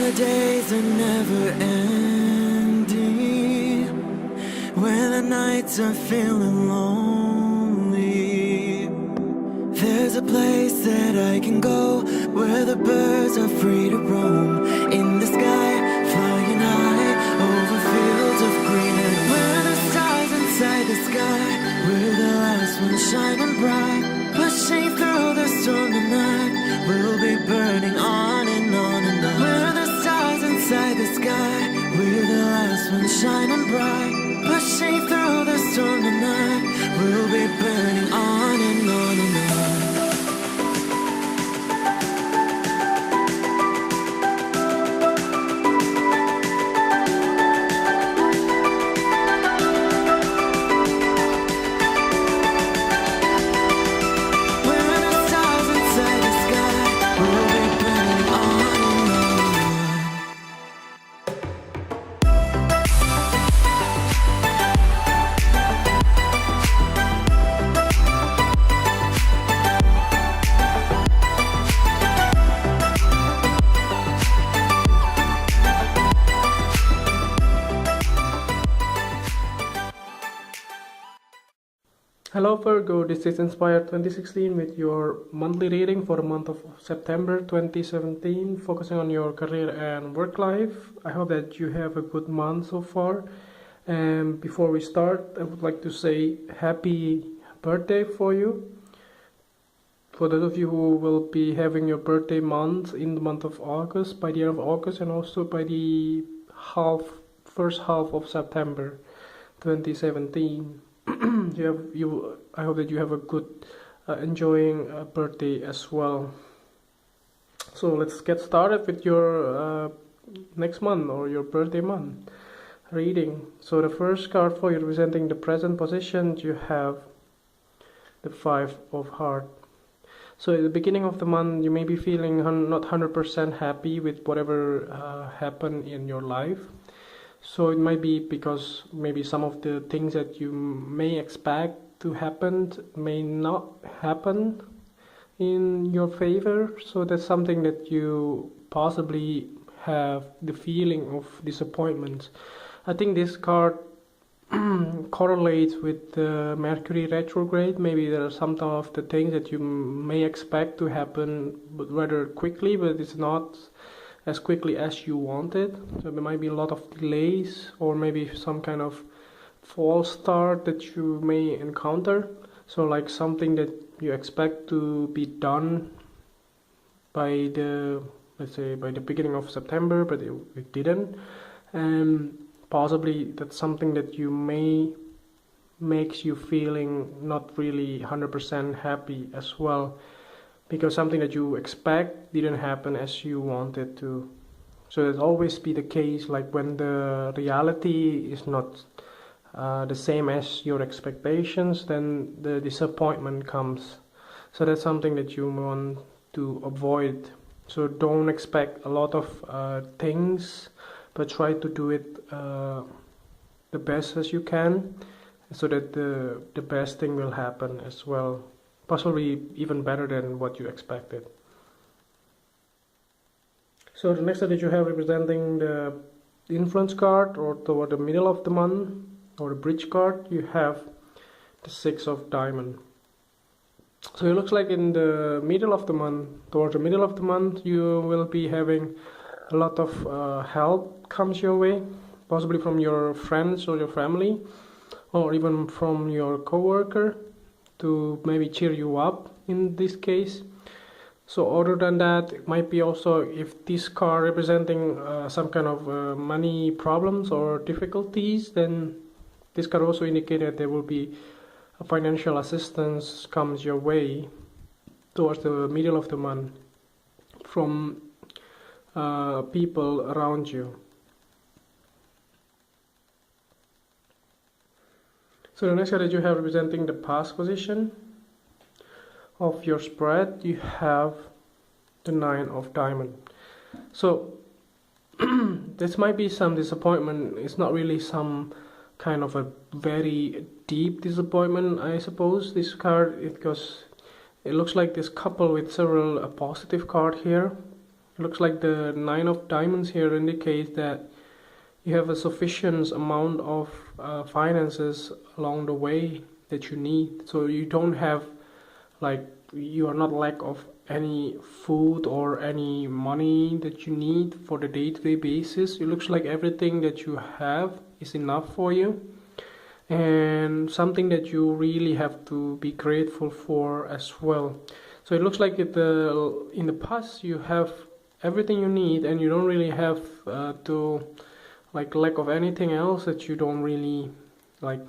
the days are never ending, when the nights are feeling lonely, there's a place that I can go, where the birds are free to roam, in the sky, flying high, over fields of green, and where the stars inside the sky, we're the last ones shining bright, pushing through the storm tonight, we'll be burning on and on and on. We're the stars inside the sky, we're the last ones shining bright, pushing through the storm tonight, we'll be burning on and on and on. Hello Virgo, this is Inspired 2016 with your monthly reading for the month of September 2017, focusing on your career and work life. I hope that you have a good month so far. And before we start, I would like to say happy birthday for you. For those of you who will be having your birthday month in the month of August, by the end of August, and also by the first half of September 2017. I hope that you have a good enjoying birthday as well. So let's get started with your next month or your birthday month reading. So the first card for you representing the present position, you have the Five of Hearts. So at the beginning of the month, you may be feeling not 100% happy with whatever happened in your life. So it might be because maybe some of the things that you may expect to happen may not happen in your favor. So that's something that you possibly have the feeling of disappointment. I think this card correlates with the Mercury retrograde. Maybe there are some of the things that you may expect to happen but rather quickly, but it's not as quickly as you wanted. So there might be a lot of delays or maybe some kind of false start that you may encounter. So like something that you expect to be done by the, let's say, by the beginning of September, but it didn't. And possibly that's something that you may makes you feeling not really 100% happy as well, because something that you expect didn't happen as you wanted to. So that'll always be the case, like when the reality is not the same as your expectations, then the disappointment comes. So that's something that you want to avoid. So don't expect a lot of things, but try to do it the best as you can, so that the best thing will happen as well. Possibly even better than what you expected. So the next card that you have representing the influence card, or toward the middle of the month, or the bridge card, you have the Six of Diamonds. So it looks like in the middle of the month, towards the middle of the month, you will be having a lot of help comes your way, possibly from your friends or your family, or even from your coworker, to maybe cheer you up in this case. So other than that, it might be also, if this card representing some kind of money problems or difficulties, then this card also indicate that there will be a financial assistance comes your way towards the middle of the month from people around you. So the next card that you have representing the past position of your spread, you have the Nine of Diamonds. So this might be some disappointment. It's not really some kind of a very deep disappointment, I suppose, this card, because it looks like this couple with several positive card here. It looks like the Nine of Diamonds here indicates that you have a sufficient amount of finances along the way that you need. So you don't have, like, you are not lack of any food or any money that you need for the day-to-day basis. It looks like everything that you have is enough for you, and something that you really have to be grateful for as well. So it looks like in the past you have everything you need, and you don't really have to like lack of anything else, that you don't really like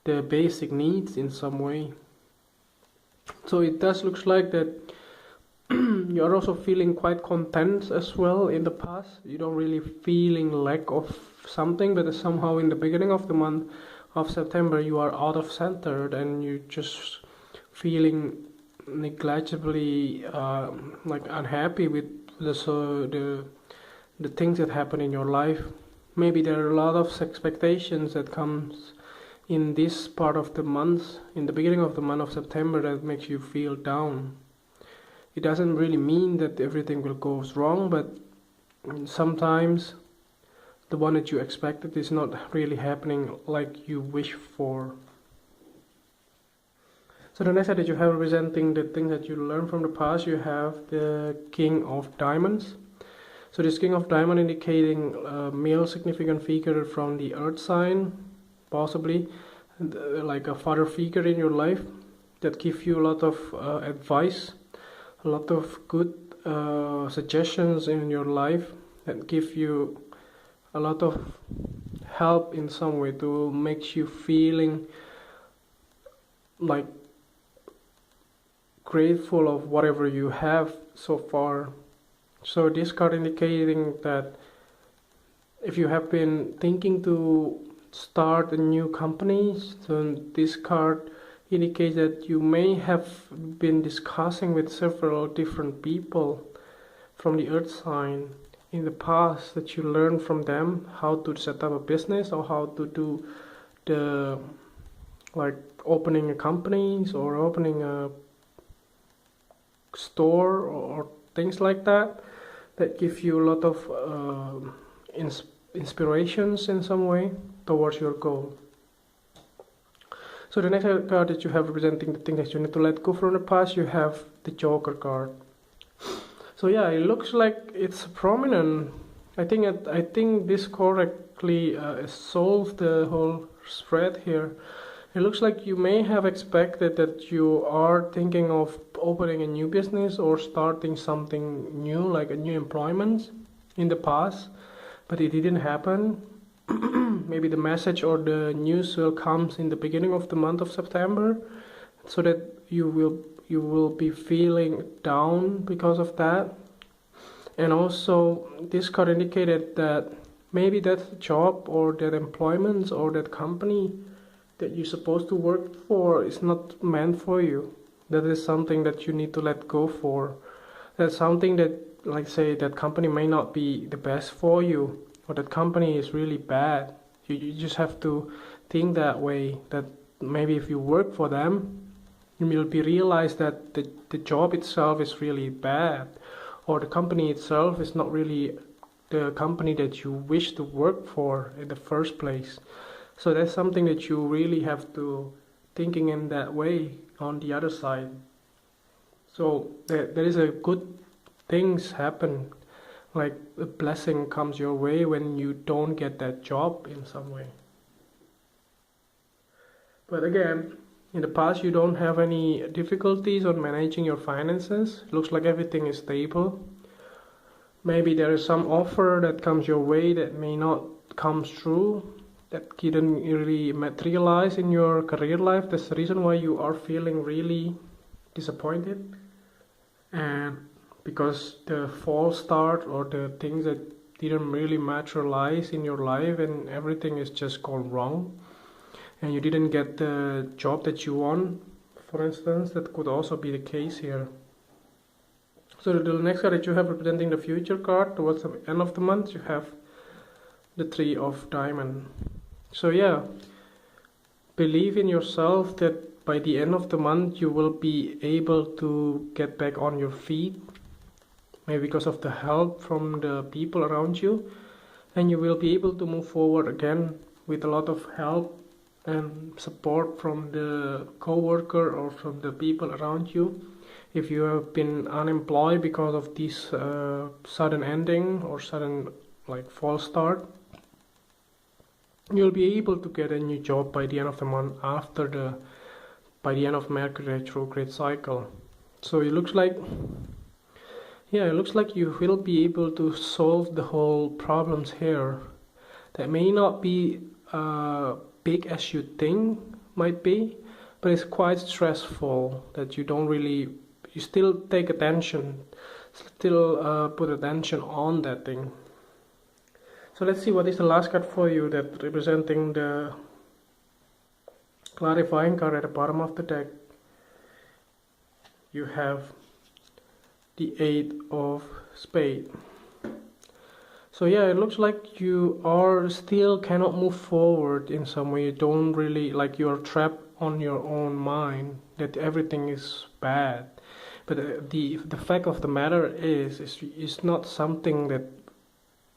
the basic needs in some way. So it does looks like that you are also feeling quite content as well in the past. You don't really feeling lack of something, but somehow in the beginning of the month of September you are out of centered, and you just feeling negligibly like unhappy with the things that happen in your life. Maybe there are a lot of expectations that comes in this part of the month, in the beginning of the month of September, that makes you feel down. It doesn't really mean that everything will go wrong, but sometimes the one that you expected is not really happening like you wish for. So the next card that you have representing the things that you learned from the past, you have the King of Diamonds. So this King of Diamond indicating a male significant figure from the earth sign, possibly like a father figure in your life that give you a lot of advice, a lot of good suggestions in your life, that give you a lot of help in some way to make you feeling like grateful of whatever you have so far. So this card indicating that if you have been thinking to start a new company, so this card indicates that you may have been discussing with several different people from the earth sign in the past, that you learned from them how to set up a business or how to do the like opening a companies or opening a store or things like that, that give you a lot of inspirations in some way towards your goal. So the next card that you have representing the thing that you need to let go from the past, you have the Joker card. So yeah, it looks like it's prominent. I think this correctly solves the whole spread here. It looks like you may have expected that you are thinking of opening a new business or starting something new, like a new employment in the past, but it didn't happen. Maybe the message or the news will come in the beginning of the month of September, so that you will be feeling down because of that. And also this card indicated that maybe that job or that employment or that company that you're supposed to work for is not meant for you. That is something that you need to let go for. That's something that, like say, that company may not be the best for you, or that company is really bad. You just have to think that way, that maybe if you work for them, you will be realized that the job itself is really bad, or the company itself is not really the company that you wish to work for in the first place. So that's something that you really have to thinking in that way on the other side. So there is a good things happen, like a blessing comes your way when you don't get that job in some way. But again, in the past you don't have any difficulties on managing your finances. Looks like everything is stable. Maybe there is some offer that comes your way that may not come through, that didn't really materialize in your career life. That's the reason why you are feeling really disappointed, and because the false start or the things that didn't really materialize in your life, and everything is just gone wrong, and you didn't get the job that you want, for instance. That could also be the case here. So the next card that you have representing the future card, towards the end of the month, you have the Three of Diamonds. So yeah, believe in yourself that by the end of the month you will be able to get back on your feet. maybe because of the help from the people around you, and you will be able to move forward again with a lot of help and support from the co-worker or from the people around you. If you have been unemployed because of this sudden ending or sudden like false start, you'll be able to get a new job by the end of the month by the end of Mercury retrograde cycle. So it looks like you will be able to solve the whole problems here that may not be big as you think might be, but it's quite stressful that you still take attention, still put attention on that thing. So let's see what is the last card for you that representing the clarifying card at the bottom of the deck. You have the 8 of Spades. So yeah, it looks like you are still cannot move forward in some way. You don't really, like, you are trapped on your own mind that everything is bad. But the fact of the matter is it's not something that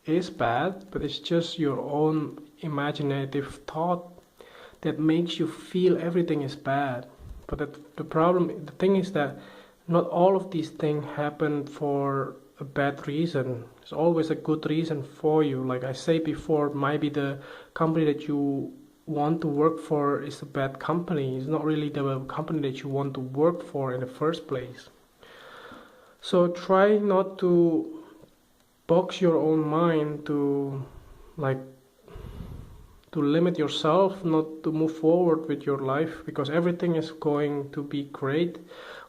is bad, but it's just your own imaginative thought that makes you feel everything is bad. But the thing is that not all of these things happen for a bad reason. There's always a good reason for you. Like I said before, maybe the company that you want to work for is a bad company. It's not really the company that you want to work for in the first place. So try not to box your own mind to limit yourself not to move forward with your life, because everything is going to be great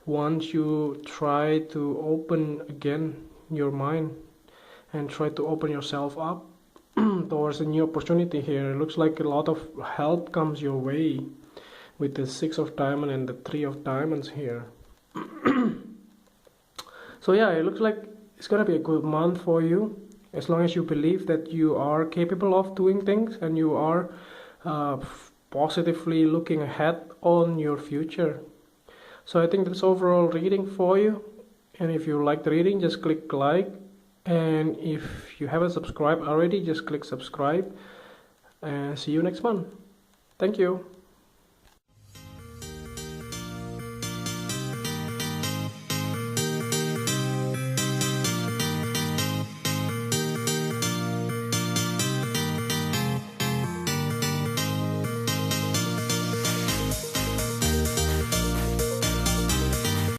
once you try to open again your mind and try to open yourself up towards a new opportunity here. It looks like a lot of help comes your way with the 6 of Diamonds and the 3 of Diamonds here. So yeah, it looks like it's gonna be a good month for you, as long as you believe that you are capable of doing things and you are positively looking ahead on your future. So I think that's overall reading for you, and if you like the reading, just click like, and if you haven't subscribed already, just click subscribe, and see you next month. Thank you.